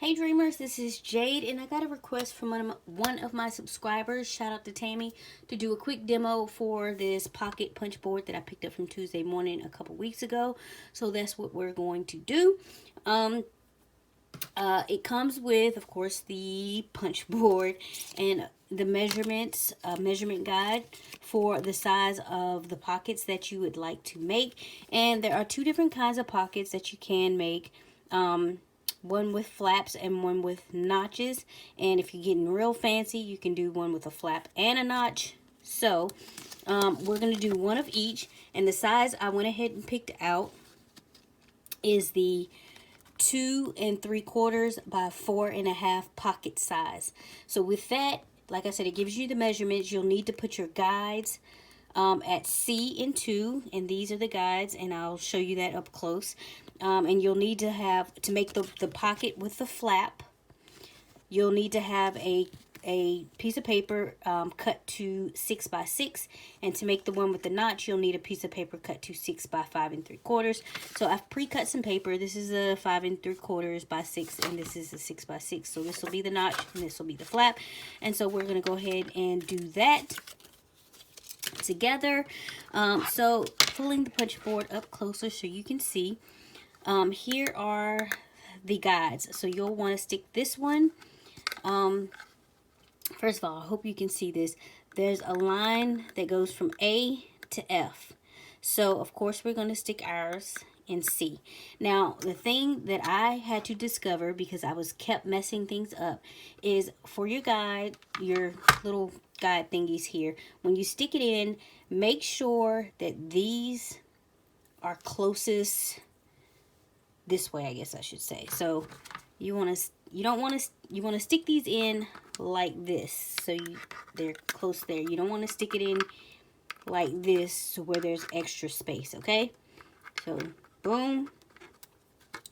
Hey Dreamers, this is Jade, and I got a request from one of my subscribers, shout out to Tammy, to do a quick demo for this pocket punch board that I picked up from Tuesday morning a couple weeks ago. So that's what we're going to do. It comes with, of course, the punch board and the measurement guide for the size of the pockets that you would like to make. And there are two different kinds of pockets that you can make. One with flaps and one with notches. And if you're getting real fancy, you can do one with a flap and a notch. So we're going to do one of each. And the size I went ahead and picked out is the 2 3/4 by 4.5 pocket size. So with that, like I said, it gives you the measurements. You'll need to put your guides at C and 2, and these are the guides, and I'll show you that up close. And you'll need to have, to make the pocket with the flap, you'll need to have a piece of paper cut to 6 by 6, and to make the one with the notch, you'll need a piece of paper cut to 6 by 5 3/4. So I've pre-cut some paper. This is a 5 3/4 by 6, and this is a 6 by 6. So this will be the notch, and this will be the flap. And so we're going to go ahead and do that together. So pulling the punch board up closer so you can see. Here are the guides. So you'll want to stick this one. First of all, I hope you can see this. There's a line that goes from A to F. So, of course, we're going to stick ours in C. Now, the thing that I had to discover, because I was kept messing things up, is for your guide, your little guide thingies here, when you stick it in, make sure that these are closest this way, I guess I should say. So, you want to stick these in like this, so they're close there. You don't want to stick it in like this where there's extra space, okay? So boom.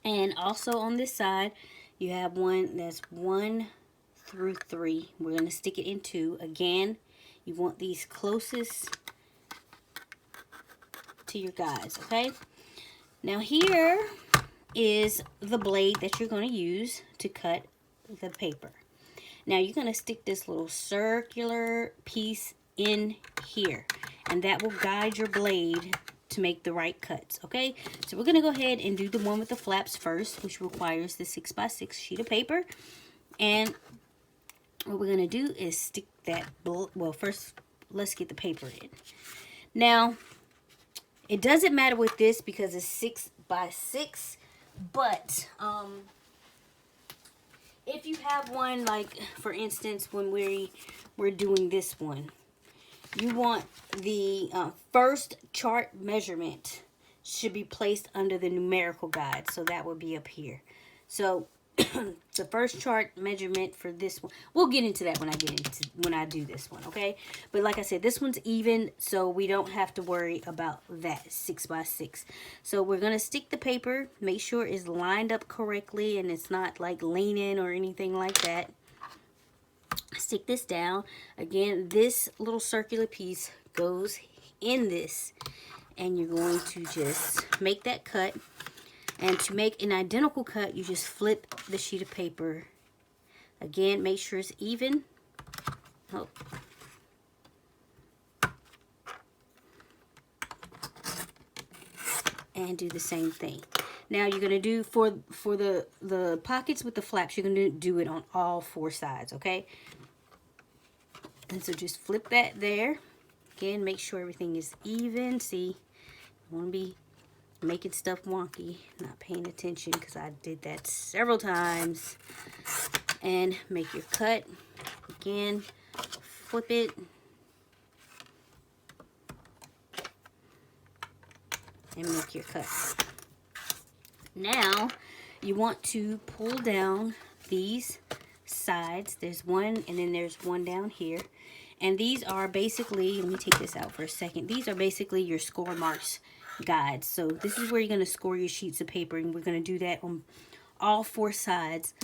And also on this side you have one that's 1 through 3. We're going to stick it in 2. Again, you want these closest to your guides, okay? Now here is the blade that you're going to use to cut the paper. Now you're going to stick this little circular piece in here, and that will guide your blade to make the right cuts, okay? So we're going to go ahead and do the one with the flaps first, which requires the 6 by 6 sheet of paper. And what we're going to do is stick that, well, first let's get the paper in. Now, it doesn't matter with this because it's 6 by 6, but if you have one, like for instance when we're doing this one, you want the first chart measurement should be placed under the numerical guide, so that would be up here. So the first chart measurement for this one, we'll get into that when I do this one, okay? But like I said, this one's even, so we don't have to worry about that 6 by 6. So we're gonna stick the paper, make sure it's lined up correctly and it's not like leaning or anything like that. Stick this down. Again, this little circular piece goes in this, and you're going to just make that cut. And to make an identical cut, you just flip the sheet of paper. Again, make sure it's even. Oh. And do the same thing. Now you're going to do, for the pockets with the flaps, you're going to do it on all 4 sides, okay? And so just flip that there. Again, make sure everything is even. See, you want to be making stuff wonky, not paying attention, because I did that several times. And make your cut. Again, flip it. And make your cut. Now, you want to pull down these sides. There's one, and then there's one down here. And these are basically, let me take this out for a second. These are basically your score marks guides. So this is where you're going to score your sheets of paper, and we're going to do that on all 4 sides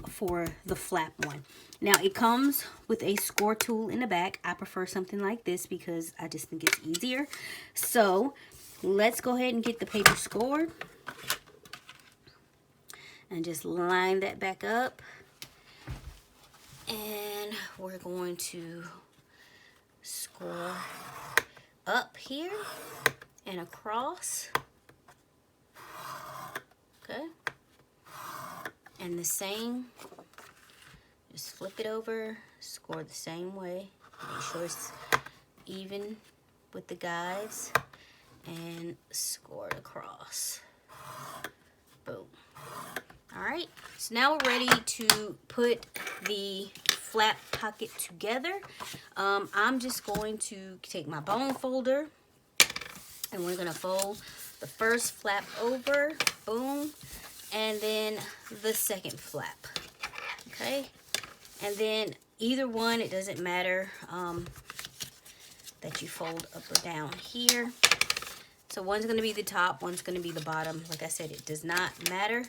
for the flap one. Now it comes with a score tool in the back. I prefer something like this because I just think it's easier. So let's go ahead and get the paper scored. And just line that back up. And we're going to score up here and across. Okay. And the same, just flip it over, score the same way. Make sure it's even with the guides, and score it across. Boom. Alright, so now we're ready to put the flap pocket together. I'm just going to take my bone folder, and we're going to fold the first flap over, boom, and then the second flap, okay? And then either one, it doesn't matter that you fold up or down here. So one's going to be the top, one's going to be the bottom. Like I said, it does not matter.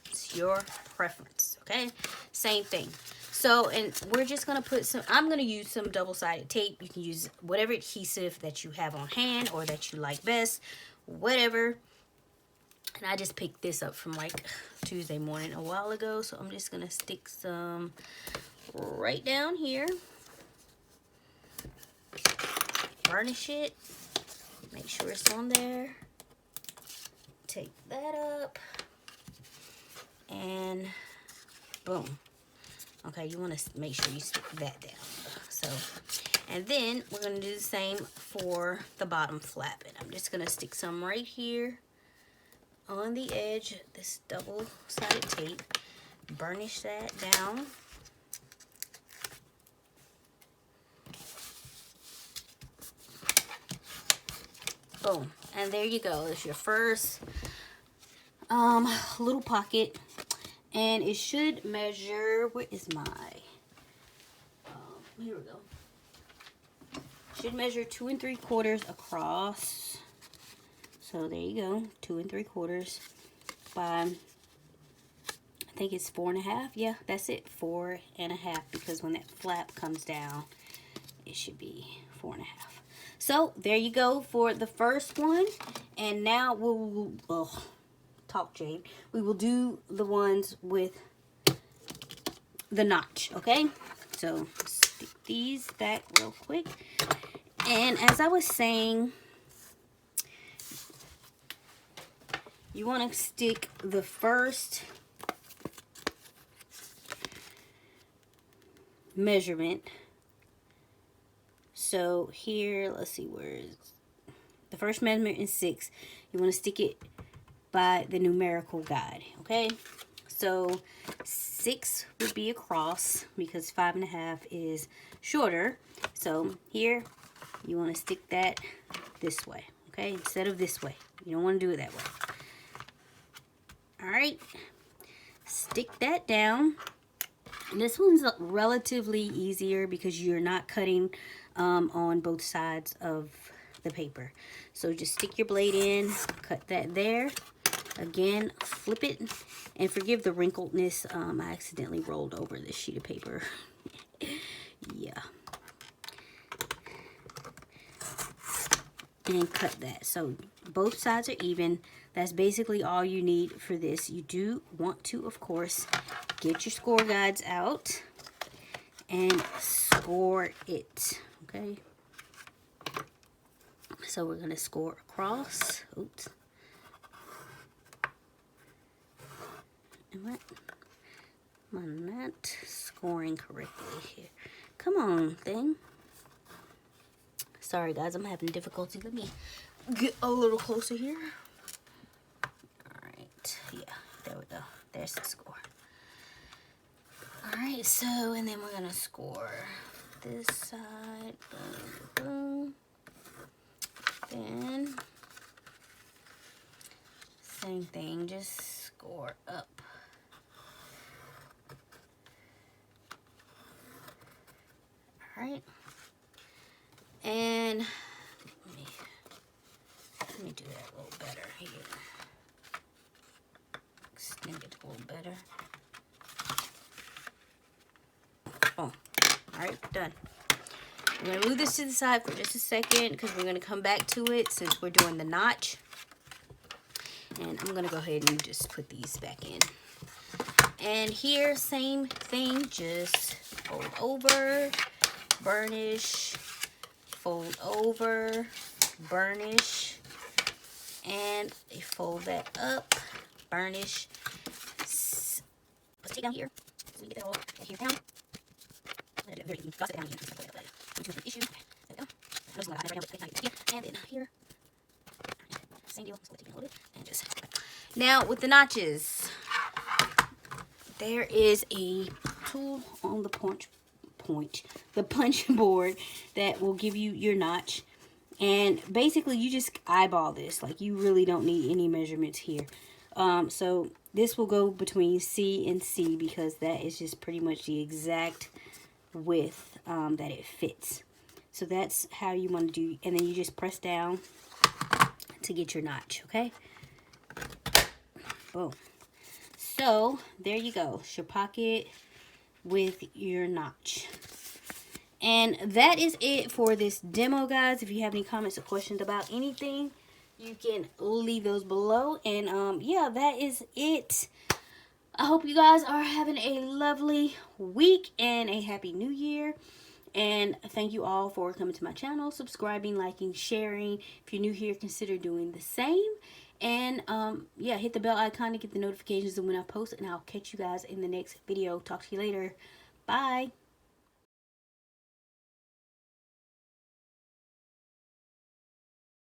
It's your preference, okay? Same thing. So, and we're just going to put some, I'm going to use some double-sided tape. You can use whatever adhesive that you have on hand or that you like best, whatever. And I just picked this up from like Tuesday morning a while ago. So I'm just going to stick some right down here. Burnish it. Make sure it's on there. Take that up. And boom. Okay, you want to make sure you stick that down. So, and then we're going to do the same for the bottom flap. And I'm just going to stick some right here on the edge, this double-sided tape. Burnish that down. Boom. And there you go. It's your first little pocket. And it should measure, where is my, here we go. Should measure 2 3/4 across. So there you go, 2 3/4 by, I think it's 4.5. Yeah, that's it, 4.5, because when that flap comes down, it should be 4.5. So there you go for the first one. And now we'll talk, Jade. We will do the ones with the notch, okay? So stick these back real quick. And as I was saying, you want to stick the first measurement. So here, let's see, where is the first measurement is 6. You want to stick it by the numerical guide, okay? So 6 would be across because 5.5 is shorter. So here, you want to stick that this way, okay? Instead of this way. You don't want to do it that way. All right, stick that down. And this one's relatively easier because you're not cutting on both sides of the paper. So just stick your blade in, cut that there. Again, flip it, and forgive the wrinkledness. I accidentally rolled over this sheet of paper. Yeah. And cut that. So both sides are even. That's basically all you need for this. You do want to, of course, get your score guides out and score it. Okay. So we're going to score across. Oops. Am I not scoring correctly here? Come on, thing. Sorry, guys. I'm having difficulty. Let me get a little closer here. Alright. Yeah. There we go. There's the score. Alright. So, and then we're going to score this side. Boom, boom. Then, same thing. Just score up. Alright. And let me do that a little better here. Extend it a little better. Oh, alright, done. I'm going to move this to the side for just a second because we're going to come back to it since we're doing the notch. And I'm going to go ahead and just put these back in. And here, same thing, just fold over, burnish, fold over, burnish, and fold that up, burnish. Let's take down here. So we get that all here down. I'm gonna do it very easy. I'll set it down here. Issue. There we go. I'm just gonna hide it right now. And then here, same deal. So let's take it a little bit and just. Now with the notches, there is a tool on the punch board that will give you your notch. And basically you just eyeball this. Like, you really don't need any measurements here. So this will go between C and C because that is just pretty much the exact width that it fits. So that's how you want to do, and then you just press down to get your notch, okay? Boom. So there you go. It's your pocket with your notch. And that is it for this demo, guys. If you have any comments or questions about anything, you can leave those below. And yeah, that is it. I hope you guys are having a lovely week and a happy new year. And thank you all for coming to my channel, subscribing, liking, sharing. If you're new here, consider doing the same. And yeah, hit the bell icon to get the notifications of when I post. And I'll catch you guys in the next video. Talk to you later. Bye.